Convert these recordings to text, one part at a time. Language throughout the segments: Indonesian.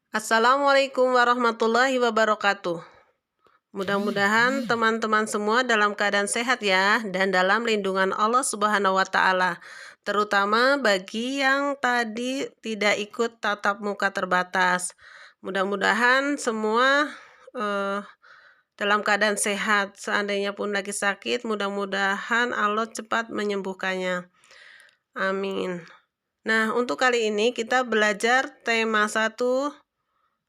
Assalamualaikum warahmatullahi wabarakatuh. Mudah-mudahan teman-teman semua dalam keadaan sehat ya dan dalam lindungan Allah Subhanahu wa taala. Terutama bagi yang tadi tidak ikut tatap muka terbatas. Mudah-mudahan semua eh, dalam keadaan sehat. Seandainya pun lagi sakit, mudah-mudahan Allah cepat menyembuhkannya. Amin. Nah, untuk kali ini kita belajar tema 1,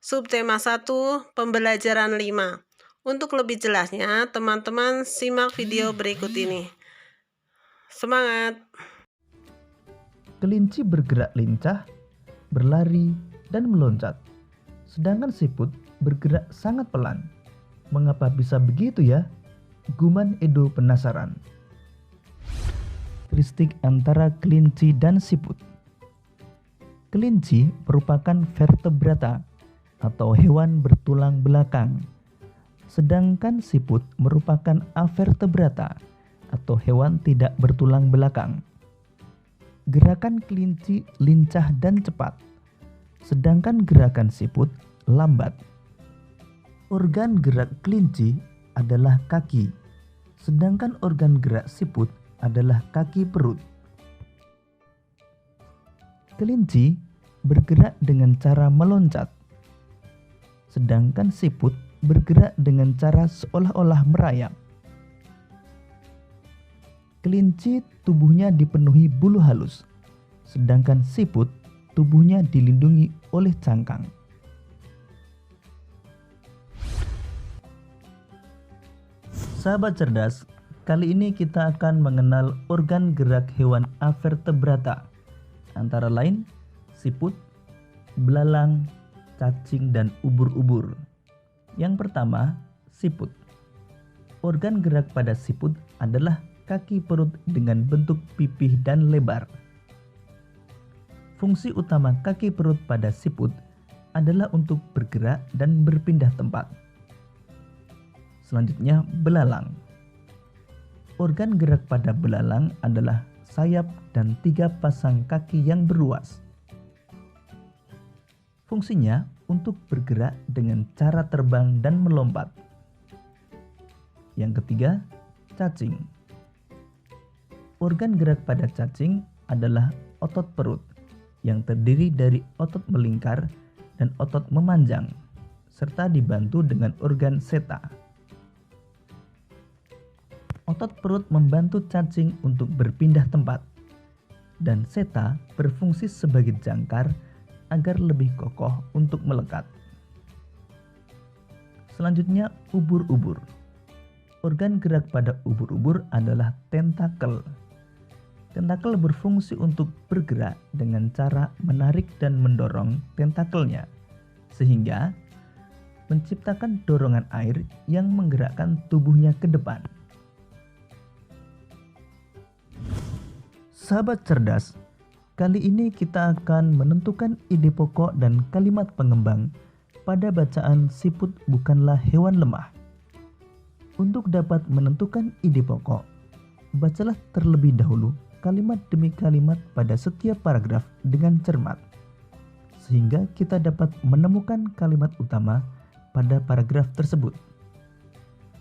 subtema 1, pembelajaran 5. Untuk lebih jelasnya, teman-teman simak video berikut ini. Semangat! Kelinci bergerak lincah, berlari, dan meloncat. Sedangkan siput bergerak sangat pelan. Mengapa bisa begitu ya? Guman Edo penasaran. Karakteristik antara kelinci dan siput. Kelinci merupakan vertebrata atau hewan bertulang belakang. Sedangkan siput merupakan avertebrata atau hewan tidak bertulang belakang. Gerakan kelinci lincah dan cepat, sedangkan gerakan siput lambat. Organ gerak kelinci adalah kaki, sedangkan organ gerak siput adalah kaki perut. Kelinci bergerak dengan cara meloncat, sedangkan siput bergerak dengan cara seolah-olah merayap. Kelinci tubuhnya dipenuhi bulu halus, sedangkan siput tubuhnya dilindungi oleh cangkang. Sahabat cerdas, kali ini kita akan mengenal organ gerak hewan avertebrata, antara lain siput, belalang, cacing, dan ubur-ubur. Yang pertama, siput. Organ gerak pada siput adalah kaki perut dengan bentuk pipih dan lebar. Fungsi utama kaki perut pada siput adalah untuk bergerak dan berpindah tempat. Selanjutnya, belalang. Organ gerak pada belalang adalah sayap dan 3 pasang kaki yang berruas. Fungsinya untuk bergerak dengan cara terbang dan melompat. Yang ketiga, cacing. Organ gerak pada cacing adalah otot perut yang terdiri dari otot melingkar dan otot memanjang, serta dibantu dengan organ seta. Otot perut membantu cacing untuk berpindah tempat, dan seta berfungsi sebagai jangkar agar lebih kokoh untuk melekat. Selanjutnya, ubur-ubur. Organ gerak pada ubur-ubur adalah tentakel. Tentakel berfungsi untuk bergerak dengan cara menarik dan mendorong tentakelnya, sehingga menciptakan dorongan air yang menggerakkan tubuhnya ke depan. Sahabat cerdas, kali ini kita akan menentukan ide pokok dan kalimat pengembang pada bacaan siput bukanlah hewan lemah. Untuk dapat menentukan ide pokok, bacalah terlebih dahulu kalimat demi kalimat pada setiap paragraf dengan cermat, sehingga kita dapat menemukan kalimat utama pada paragraf tersebut.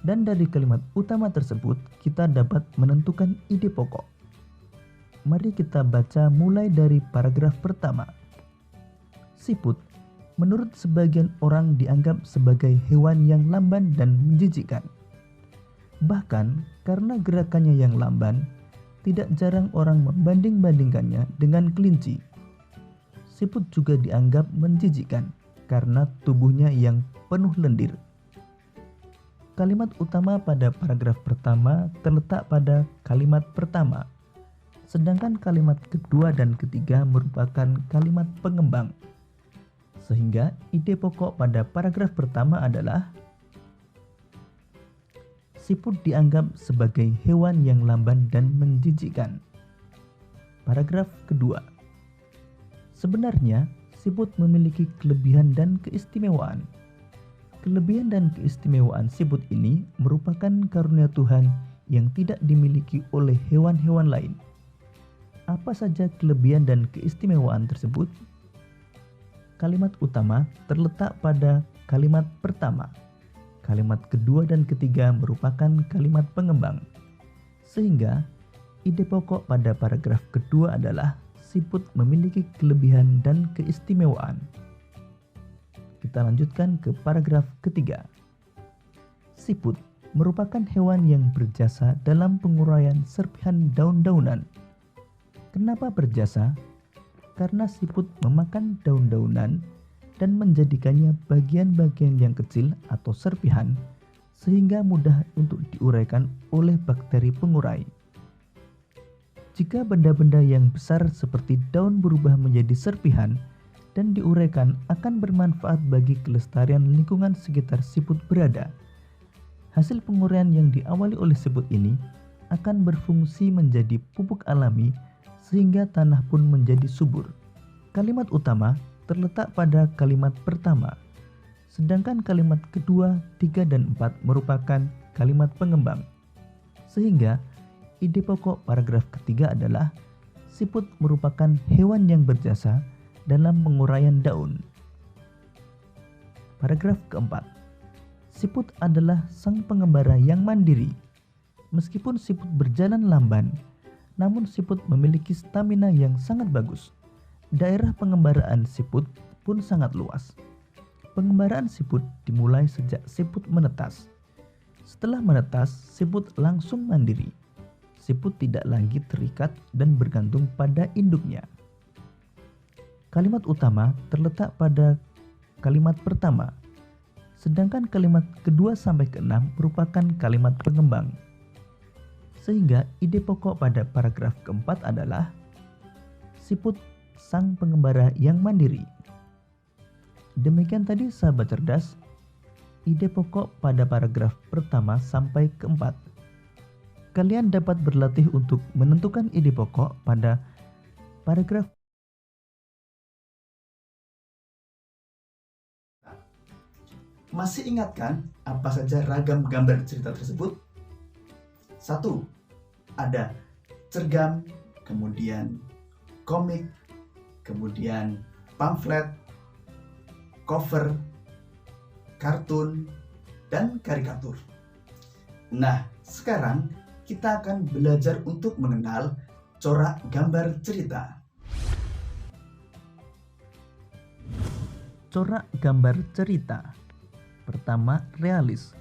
Dan dari kalimat utama tersebut, kita dapat menentukan ide pokok. Mari kita baca mulai dari paragraf pertama. Siput, menurut sebagian orang dianggap sebagai hewan yang lamban dan menjijikkan. Bahkan karena gerakannya yang lamban, tidak jarang orang membanding-bandingkannya dengan kelinci. Siput juga dianggap menjijikkan karena tubuhnya yang penuh lendir. Kalimat utama pada paragraf pertama terletak pada kalimat pertama, sedangkan kalimat kedua dan ketiga merupakan kalimat pengembang. Sehingga ide pokok pada paragraf pertama adalah siput dianggap sebagai hewan yang lamban dan menjijikkan. Paragraf kedua, sebenarnya siput memiliki kelebihan dan keistimewaan. Kelebihan dan keistimewaan siput ini merupakan karunia Tuhan yang tidak dimiliki oleh hewan-hewan lain. Apa saja kelebihan dan keistimewaan tersebut? kalimat utama terletak pada kalimat pertama. Kalimat kedua dan ketiga merupakan kalimat pengembang. Sehingga ide pokok pada paragraf kedua adalah siput memiliki kelebihan dan keistimewaan. Kita lanjutkan ke paragraf ketiga. Siput merupakan hewan yang berjasa dalam penguraian serpihan daun-daunan. Kenapa berjasa? Karena siput memakan daun-daunan dan menjadikannya bagian-bagian yang kecil atau serpihan, sehingga mudah untuk diuraikan oleh bakteri pengurai. Jika benda-benda yang besar seperti daun berubah menjadi serpihan dan diuraikan, akan bermanfaat bagi kelestarian lingkungan sekitar siput berada. Hasil penguraian yang diawali oleh siput ini akan berfungsi menjadi pupuk alami sehingga tanah pun menjadi subur. Kalimat utama terletak pada kalimat pertama, sedangkan kalimat kedua, tiga, dan empat merupakan kalimat pengembang. Sehingga ide pokok paragraf ketiga adalah siput merupakan hewan yang berjasa dalam penguraian daun. Paragraf keempat, siput adalah sang pengembara yang mandiri. Meskipun siput berjalan lamban, namun siput memiliki stamina yang sangat bagus. Daerah pengembaraan siput pun sangat luas. Pengembaraan siput dimulai sejak siput menetas. Setelah menetas, siput langsung mandiri. Siput tidak lagi terikat dan bergantung pada induknya. Kalimat utama terletak pada kalimat pertama, sedangkan kalimat kedua sampai keenam merupakan kalimat pengembang. Sehingga ide pokok pada paragraf keempat adalah siput sang pengembara yang mandiri. Demikian tadi sahabat cerdas, ide pokok pada paragraf pertama sampai keempat. Kalian dapat berlatih untuk menentukan ide pokok pada paragraf. Masih ingatkan apa saja ragam gambar cerita tersebut? 1. Ada cergam, kemudian komik, kemudian pamflet, cover, kartun, dan karikatur. Nah, sekarang kita akan belajar untuk mengenal corak gambar cerita. Corak gambar cerita. Pertama, realis.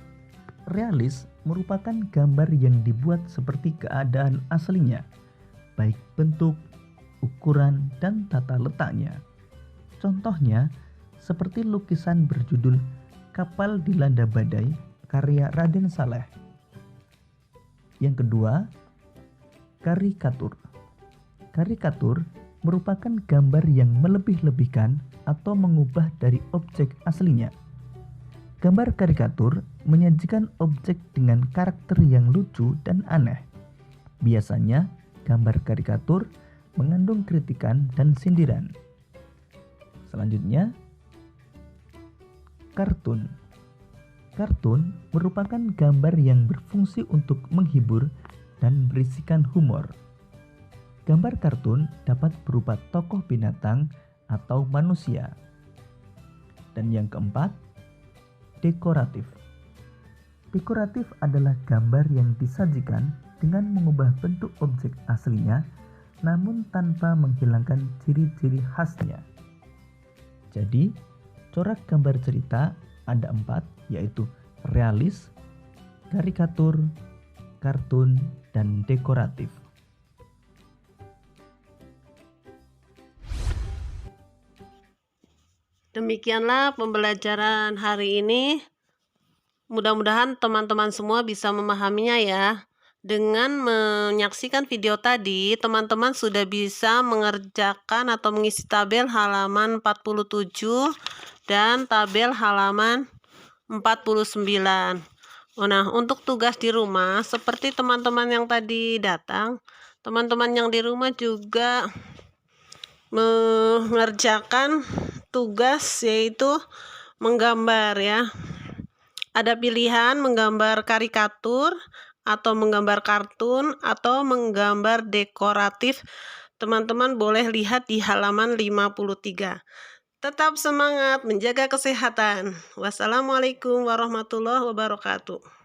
Realis merupakan gambar yang dibuat seperti keadaan aslinya, baik bentuk, ukuran, dan tata letaknya. Contohnya, seperti lukisan berjudul Kapal Dilanda Badai karya Raden Saleh. Yang kedua, karikatur. Karikatur merupakan gambar yang melebih-lebihkan atau mengubah dari objek aslinya. Gambar karikatur menyajikan objek dengan karakter yang lucu dan aneh. Biasanya, gambar karikatur mengandung kritikan dan sindiran. Selanjutnya, kartun. Kartun merupakan gambar yang berfungsi untuk menghibur dan berisikan humor. Gambar kartun dapat berupa tokoh binatang atau manusia. Dan yang keempat, dekoratif. Dekoratif adalah gambar yang disajikan dengan mengubah bentuk objek aslinya namun tanpa menghilangkan ciri-ciri khasnya. Jadi, corak gambar cerita ada 4, yaitu realis, karikatur, kartun, dan dekoratif. Demikianlah pembelajaran hari ini. Mudah-mudahan teman-teman semua bisa memahaminya ya. Dengan menyaksikan video tadi, teman-teman sudah bisa mengerjakan atau mengisi tabel halaman 47 dan tabel halaman 49. Nah, untuk tugas di rumah, seperti teman-teman yang tadi datang, teman-teman yang di rumah juga mengerjakan tugas yaitu menggambar ya. Ada pilihan menggambar karikatur atau menggambar kartun atau menggambar dekoratif. Teman-teman boleh lihat di halaman 53. Tetap semangat menjaga kesehatan. Wassalamualaikum warahmatullahi wabarakatuh.